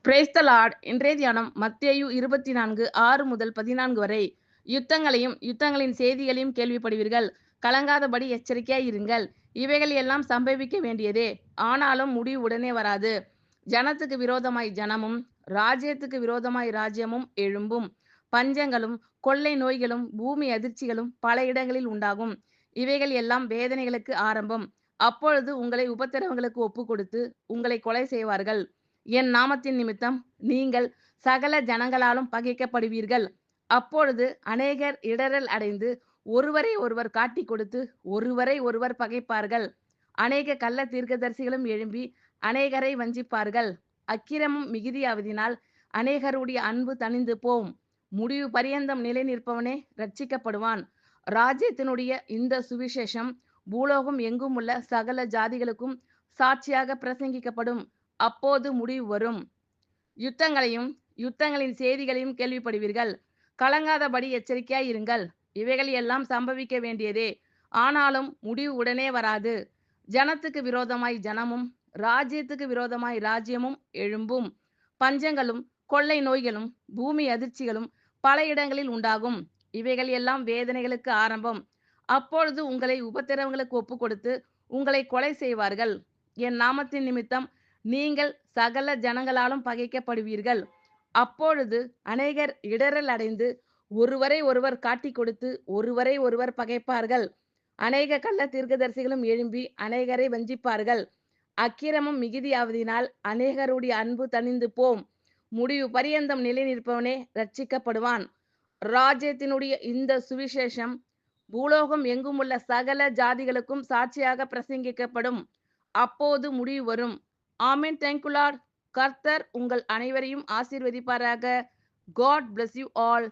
Praise the Lord. இன்றைய தியானம் மத்தேயு 24:6 முதல் 14 வரை. யுத்தங்களையும் யுத்தங்களின் செய்திகளையும் கேள்விப்படுவீர்கள். கலங்காதபடி எச்சரிக்கையாய் இருங்கள். இவைகள் எல்லாம் சம்பவிக்க வேண்டியதே, ஆனாலும் முடிவு உடனே வராது. ஜனத்துக்கு விரோதமாய் ஜனமும் ராஜ்யத்துக்கு விரோதமாய் ராஜ்யமும் எழும்பும். பஞ்சங்களும் கொள்ளை நோய்களும் பூமி அதிர்ச்சிகளும் பல இடங்களில் உண்டாகும். இவைகள் எல்லாம் வேதனைகளுக்கு ஆரம்பம். அப்பொழுது உங்களை உபத்திரவங்களுக்கு ஒப்பு கொடுத்து உங்களை கொலை செய்வார்கள். என் நாமத்தின் நிமித்தம் நீங்கள் சகல ஜனங்களாலும் பகைக்கப்படுவீர்கள். அப்பொழுது அநேகர் இடறல் அடைந்து ஒருவரை ஒருவர் காட்டிக் கொடுத்து ஒருவரை ஒருவர் பகைப்பார்கள். அநேக கள்ள தீர்க்கதரிசிகளும் எழும்பி அநேகரை வஞ்சிப்பார்கள். அக்கிரமம் மிகுதியாவதினால் அநேகருடைய அன்பு தணிந்து போம். முடிவு பரியந்தம் நிலை நிற்பவனே ரட்சிக்கப்படுவான். ராஜ்யத்தினுடைய இந்த சுவிசேஷம் பூலோகம் எங்கும் உள்ள சகல ஜாதிகளுக்கும் சாட்சியாக பிரசங்கிக்கப்படும். அப்போது முடிவு வரும். யுத்தங்களையும் யுத்தங்களின் செய்திகளையும் கேள்விப்படுவீர்கள். கலங்காதபடி எச்சரிக்கையாய் இருங்கள். இவைகள் எல்லாம் சம்பவிக்க வேண்டியதே, ஆனாலும் முடிவு உடனே வராது. ஜனத்துக்கு விரோதமாய் ஜனமும் ராஜ்யத்துக்கு விரோதமாய் ராஜ்யமும் எழும்பும். பஞ்சங்களும் கொள்ளை நோய்களும் பூமி அதிர்ச்சிகளும் பல இடங்களில் உண்டாகும். இவைகள் எல்லாம் வேதனைகளுக்கு ஆரம்பம். அப்பொழுது உங்களை உபத்திரவங்களுக்கு ஒப்பு கொடுத்து உங்களை கொலை செய்வார்கள். என் நாமத்தின் நிமித்தம் நீங்கள் சகல ஜனங்களாலும் பகைக்கப்படுவீர்கள். அப்பொழுது அநேகர் இடறல் அடைந்து ஒருவரை ஒருவர் காட்டிக் கொடுத்து ஒருவரை ஒருவர் பகைப்பார்கள். அநேக கள்ள தீர்க்கதரிசிகளும் எழும்பி அநேகரை வஞ்சிப்பார்கள். அக்கிரமம் மிகுதியாவதினால் அநேகருடைய அன்பு தணிந்து போம். முடிவு பரியந்தம் நிலை நிற்பவனே ரட்சிக்கப்படுவான். ராஜ்யத்தினுடைய இந்த சுவிசேஷம் பூலோகம் எங்கும் உள்ள சகல ஜாதிகளுக்கும் சாட்சியாக பிரசங்கிக்கப்படும். அப்போது முடிவு வரும். ஆமென். Thank you lord. கர்த்தர் உங்கள் அனைவரையும் ஆசீர்வதிப்பாராக. God bless you all.